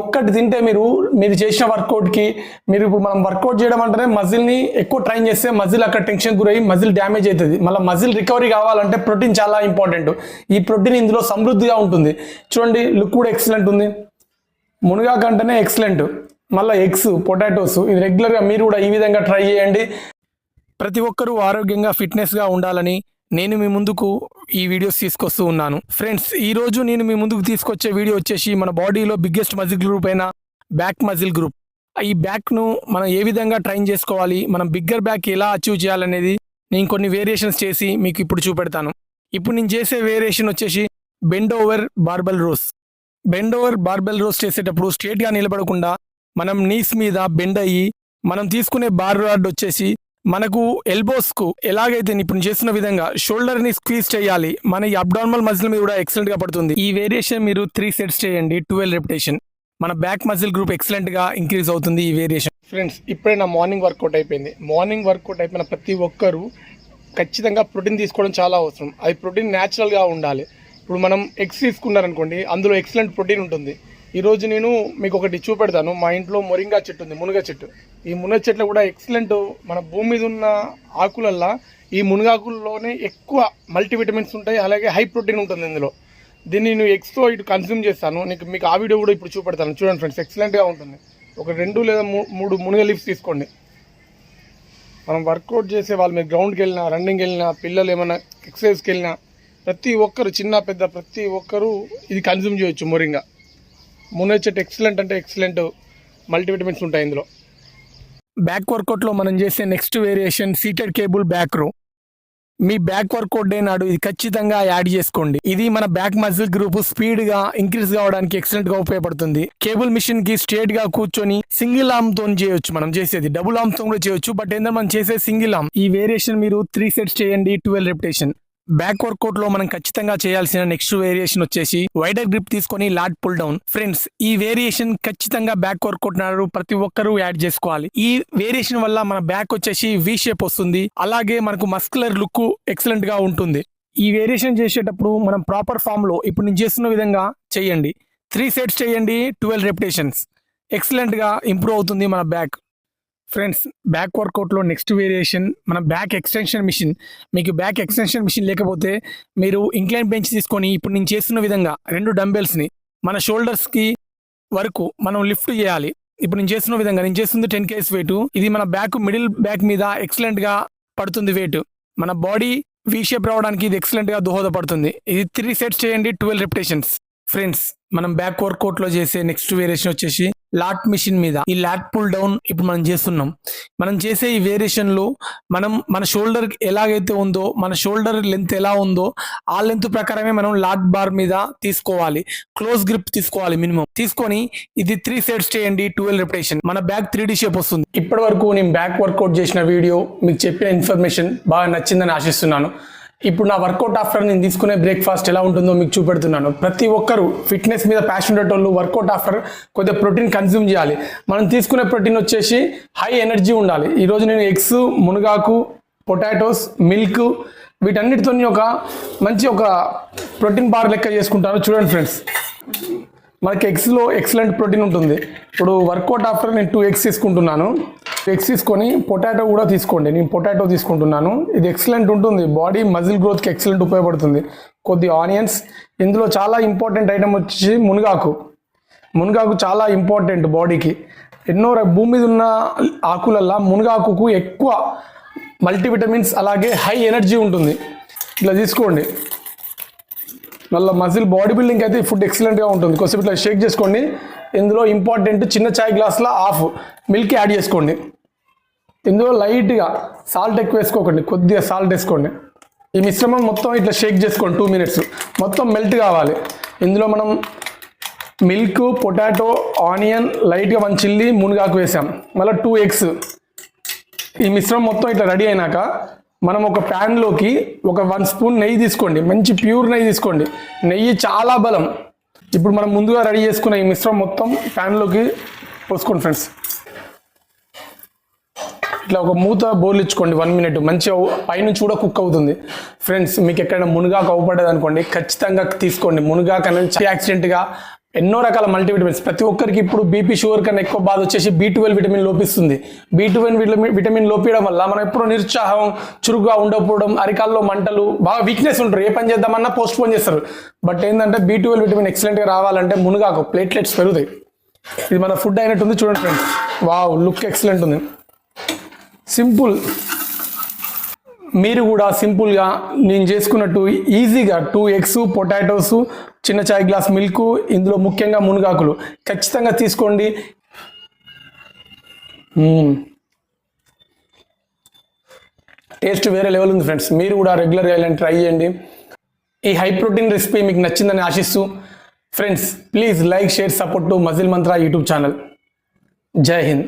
ఒక్కటి తింటే మీరు చేసిన వర్కౌట్కి మీరు ఇప్పుడు మనం వర్కౌట్ చేయడం అంటేనే మజిల్ని ఎక్కువ ట్రైన్ చేస్తే మజిల్ అక్కడ టెన్షన్ గురయ్యి మజిల్ డ్యామేజ్ అవుతుంది. మళ్ళీ మజిల్ రికవరీ కావాలంటే ప్రోటీన్ చాలా ఇంపార్టెంట్. ఈ ప్రోటీన్ ఇందులో సమృద్ధిగా ఉంటుంది. చూడండి, లుక్ కూడా ఎక్సలెంట్ ఉంది. మునగాకు అంటేనే ఎక్సలెంట్. మళ్ళీ ఎగ్స్, పొటాటోస్ ఇది రెగ్యులర్గా మీరు కూడా ఈ విధంగా ట్రై చేయండి. ప్రతి ఒక్కరూ ఆరోగ్యంగా ఫిట్నెస్గా ఉండాలని నేను మీ ముందుకు ఈ వీడియోస్ తీసుకొస్తూ ఉన్నాను. ఫ్రెండ్స్, ఈరోజు నేను మీ ముందుకు తీసుకొచ్చే వీడియో వచ్చేసి మన బాడీలో బిగ్గెస్ట్ మజిల్ గ్రూప్ అయిన బ్యాక్ మజిల్ గ్రూప్. ఈ బ్యాక్ను మనం ఏ విధంగా ట్రైన్ చేసుకోవాలి, మనం బిగ్గర్ బ్యాక్ ఎలా అచీవ్ చేయాలనేది నేను కొన్ని వేరియేషన్స్ చేసి మీకు ఇప్పుడు చూపెడతాను. ఇప్పుడు నేను చేసే వేరియేషన్ వచ్చేసి bend over barbell rows. Bend over barbell rows చేసేటప్పుడు స్ట్రేట్గా నిలబడకుండా మనం నీస్ మీద బెండ్ అయ్యి మనం తీసుకునే బార్ రాడ్ వచ్చేసి మనకు ఎల్బోస్కు ఎలాగైతే ఇప్పుడు చేస్తున్న విధంగా షోల్డర్ని స్క్వీజ్ చేయాలి. మన ఈ అబ్డార్మల్ మజిల్ మీద కూడా ఎక్సలెంట్గా పడుతుంది. ఈ వేరియేషన్ మీరు 3 సెట్స్ చేయండి, 12 రెపిటేషన్. మన బ్యాక్ మజిల్ గ్రూప్ ఎక్సలెంట్గా ఇంక్రీజ్ అవుతుంది ఈ వేరియేషన్. ఫ్రెండ్స్, ఇప్పుడే నా మార్నింగ్ వర్కౌట్ అయిపోయింది. మార్నింగ్ వర్కౌట్ అయిపోయిన ప్రతి ఒక్కరూ ఖచ్చితంగా ప్రోటీన్ తీసుకోవడం చాలా అవసరం. అది ప్రోటీన్ న్యాచురల్గా ఉండాలి. ఇప్పుడు మనం ఎగ్స్ తీసుకున్నారనుకోండి, అందులో ఎక్సలెంట్ ప్రోటీన్ ఉంటుంది. ఈరోజు నేను మీకు ఒకటి చూపెడతాను. మా ఇంట్లో మొరింగా చెట్టు ఉంది, మునగ చెట్టు. ఈ మునగ చెట్లు కూడా ఎక్సలెంట్. మన భూమి మీద ఉన్న ఆకులల్లో ఈ మునగాకుల్లోనే ఎక్కువ మల్టీవిటమిన్స్ ఉంటాయి, అలాగే హై ప్రోటీన్ ఉంటుంది ఇందులో. దీన్ని నేను ఎగ్స్తో ఇటు కన్స్యూమ్ చేస్తాను. మీకు ఆ వీడియో కూడా ఇప్పుడు చూపెడతాను. చూడండి ఫ్రెండ్స్, ఎక్సలెంట్గా ఉంటుంది. ఒక 2 లేదా 3 మునగ లీవ్స్ తీసుకోండి. మనం వర్కౌట్ చేసే వాళ్ళు, మీరు గ్రౌండ్కి వెళ్ళినా, రన్నింగ్కి వెళ్ళినా, పిల్లలు ఏమైనా ఎక్సర్సైజ్కి వెళ్ళినా, ప్రతి ఒక్కరు చిన్న పెద్ద ప్రతి ఒక్కరూ ఇది కన్స్యూమ్ చేయొచ్చు. మొరింగా మునగ చెట్టు ఎక్సలెంట్ అంటే ఎక్సలెంట్ మల్టీవిటమిన్స్ ఉంటాయి ఇందులో. బ్యాక్ వర్కౌట్లో మనం చేసే next variation seated cable back రో. మీ బ్యాక్ వర్కౌట్ డే నాడు ఇది ఖచ్చితంగా యాడ్ చేసుకోండి. ఇది మన బ్యాక్ మజిల్ గ్రూప్ స్పీడ్గా ఇంక్రీజ్ కావడానికి ఎక్సలెంట్గా ఉపయోగపడుతుంది. కేబుల్ మిషన్ కి స్ట్రేట్గా కూర్చొని సింగిల్ ఆర్మ్ తో చేయొచ్చు. మనం చేసేది డబుల్ ఆర్మ్ తో కూడా చేయొచ్చు, బట్ ఏంటంటే మనం చేసే సింగిల్ ఆర్మ్. ఈ వేరియేషన్ మీరు 3 సెట్స్ చేయండి, 12 రెపిటేషన్. బ్యాక్ వర్కౌట్ లో మనం ఖచ్చితంగా చేయాల్సిన నెక్స్ట్ వేరియేషన్ వచ్చేసి వైడర్ గ్రిప్ తీసుకొని లాట్ పుల్ డౌన్. ఫ్రెండ్స్, ఈ వేరియేషన్ ఖచ్చితంగా బ్యాక్ వర్కౌట్ నాడు ప్రతి ఒక్కరూ యాడ్ చేసుకోవాలి. ఈ వేరియేషన్ వల్ల మన బ్యాక్ వచ్చేసి వి షేప్ వస్తుంది, అలాగే మనకు మస్కులర్ లుక్ ఎక్సలెంట్ గా ఉంటుంది. ఈ వేరియేషన్ చేసేటప్పుడు మనం ప్రాపర్ ఫామ్ లో ఇప్పుడు నేను చేస్తున్న విధంగా చేయండి. 3 సెట్స్ చేయండి, 12 రెపిటేషన్స్. ఎక్సలెంట్ గా ఇంప్రూవ్ అవుతుంది మన బ్యాక్. ఫ్రెండ్స్, బ్యాక్ వర్కౌట్లో నెక్స్ట్ వేరియేషన్ మన బ్యాక్ ఎక్స్టెన్షన్ మిషన్. మీకు బ్యాక్ ఎక్స్టెన్షన్ మిషన్ లేకపోతే మీరు ఇంక్లైన్ బెంచ్ తీసుకొని ఇప్పుడు నేను చేస్తున్న విధంగా 2 డంబెల్స్ని మన షోల్డర్స్కి వరకు మనం లిఫ్ట్ చేయాలి. ఇప్పుడు నేను చేస్తున్న విధంగా నేను చేస్తుంది 10 kgs వెయిట్. ఇది మన బ్యాక్ మిడిల్ బ్యాక్ మీద ఎక్సలెంట్గా పడుతుంది వెయిట్. మన బాడీ వీ షేప్ రావడానికి ఇది ఎక్సలెంట్గా దోహదపడుతుంది. ఇది 3 సెట్స్ చేయండి, 12 రెపిటేషన్స్. ఫ్రెండ్స్, మనం బ్యాక్ వర్కౌట్లో చేసే నెక్స్ట్ వేరియేషన్ వచ్చేసి లాట్ మిషన్ మీద. ఈ లాట్ పుల్ డౌన్ ఇప్పుడు మనం చేస్తున్నాం. మనం చేసే ఈ వేరియేషన్లో మన షోల్డర్ ఎలాగైతే ఉందో, మన షోల్డర్ లెంత్ ఎలా ఉందో ఆ లెంత్ ప్రకారమే మనం లాట్ బార్ మీద తీసుకోవాలి. క్లోజ్ గ్రిప్ తీసుకోవాలి మినిమం. తీసుకొని ఇది 3 సెట్స్ చేయండి, 12 రెపిటేషన్. మన బ్యాక్ 3D షేప్ వస్తుంది. ఇప్పటి వరకు నేను బ్యాక్ వర్కౌట్ చేసిన వీడియో మీకు చెప్పిన ఇన్ఫర్మేషన్ బాగా నచ్చిందని ఆశిస్తున్నాను. ఇప్పుడు నా వర్కౌట్ ఆఫ్టర్ నేను తీసుకునే బ్రేక్ఫాస్ట్ ఎలా ఉంటుందో మీకు చూపెడుతున్నాను. ప్రతి ఒక్కరు ఫిట్నెస్ మీద ప్యాషన్ ఉండేటోళ్ళు వర్కౌట్ ఆఫ్టర్ కొద్దిగా ప్రోటీన్ కన్జ్యూమ్ చేయాలి. మనం తీసుకునే ప్రోటీన్ వచ్చేసి హై ఎనర్జీ ఉండాలి. ఈరోజు నేను ఎగ్స్, మునగాకు, పొటాటోస్, మిల్క్ వీటన్నిటితో ఒక ప్రోటీన్ బార్ లెక్క చేసుకుంటాను. చూడండి ఫ్రెండ్స్, మనకి ఎగ్స్లో ఎక్సలెంట్ ప్రోటీన్ ఉంటుంది. ఇప్పుడు వర్కౌట్ ఆఫ్టర్ నేను 2 ఎగ్స్ తీసుకుంటున్నాను. ఎగ్స్ తీసుకొని పొటాటో కూడా తీసుకోండి. నేను పొటాటో తీసుకుంటున్నాను. ఇది ఎక్సలెంట్ ఉంటుంది, బాడీ మజిల్ గ్రోత్కి ఎక్సలెంట్ ఉపయోగపడుతుంది. కొద్ది ఆనియన్స్. ఇందులో చాలా ఇంపార్టెంట్ ఐటమ్ వచ్చి మునగాకు. మునగాకు చాలా ఇంపార్టెంట్ బాడీకి. ఎన్నో భూమి మీద ఉన్న ఆకులల్లో మునగాకుకు ఎక్కువ మల్టీవిటమిన్స్ అలాగే హై ఎనర్జీ ఉంటుంది. ఇట్లా తీసుకోండి. మళ్ళీ మజిల్ బాడీ బిల్డింగ్ అయితే ఫుడ్ ఎక్సలెంట్గా ఉంటుంది. కొంచెం ఇట్లా షేక్ చేసుకోండి. ఇందులో ఇంపార్టెంట్ చిన్న చాయ్ గ్లాస్లో హాఫ్ మిల్క్ యాడ్ చేసుకోండి. ఇందులో లైట్గా సాల్ట్ ఎక్కువ వేసుకోకండి, కొద్దిగా సాల్ట్ వేసుకోండి. ఈ మిశ్రమం మొత్తం ఇట్లా షేక్ చేసుకోండి 2 మినిట్స్. మొత్తం మెల్ట్ కావాలి. ఇందులో మనం మిల్క్, పొటాటో, ఆనియన్, లైట్గా 1 చిల్లీ, మునగాకు వేసాం. మళ్ళీ 2 ఎగ్స్. ఈ మిశ్రమం మొత్తం ఇట్లా రెడీ అయినాక మనం ఒక ప్యాన్లోకి ఒక 1 స్పూన్ నెయ్యి తీసుకోండి. మంచి ప్యూర్ నెయ్యి తీసుకోండి. నెయ్యి చాలా బలం. ఇప్పుడు మనం ముందుగా రెడీ చేసుకున్న ఈ మిశ్రమం మొత్తం ప్యాన్లోకి పోసుకోండి ఫ్రెండ్స్. ఇట్లా ఒక మూత బౌల్ ఇచ్చుకోండి 1 మినిట్. మంచిగా పైనుంచి కూడా కుక్ అవుతుంది. ఫ్రెండ్స్, మీకు ఎక్కడైనా మునగాకు అవపడేది అనుకోండి, ఖచ్చితంగా తీసుకోండి. మునగాకు అనేది యాక్సిడెంట్గా ఎన్నో రకాల మల్టీవిటమిన్స్. ప్రతి ఒక్కరికి ఇప్పుడు బీపీ షుగర్ కన్నా ఎక్కువ బాధ వచ్చేసి B12 విటమిన్ లోపిస్తుంది. B12 విటమిన్ లోపించడం వల్ల మనం ఎప్పుడూ నిరుత్సాహం, చురుగ్గా ఉండకపోవడం, అరికాల్లో మంటలు, బాగా వీక్నెస్ ఉంటారు. ఏ పని చేద్దామన్నా పోస్ట్ పోన్ చేస్తారు. బట్ ఏంటంటే B12 విటమిన్ ఎక్సలెంట్గా రావాలంటే మునగాకు, ప్లేట్లెట్స్ పెరుగుతాయి. ఇది మన ఫుడ్ అయినట్టుంది చూడండి ఫ్రెండ్స్. వావ్, లుక్ ఎక్సలెంట్ ఉంది. సింపుల్. మీరు కూడా సింపుల్గా నేను చేసుకున్నట్టు ఈజీగా 2 ఎగ్స్, పొటాటోస్, చిన్న చాయ్ గ్లాస్ మిల్క్, ఇందులో ముఖ్యంగా మునగాకులు ఖచ్చితంగా తీసుకోండి. టేస్ట్ వేరే లెవెల్ ఉంది ఫ్రెండ్స్. మీరు కూడా రెగ్యులర్గా ఇలా ట్రై చేయండి. ఈ హై ప్రోటీన్ రెసిపీ మీకు నచ్చిందని ఆశిస్తూ friends, please like, share, support to muscle Mantra YouTube channel. జై హింద్.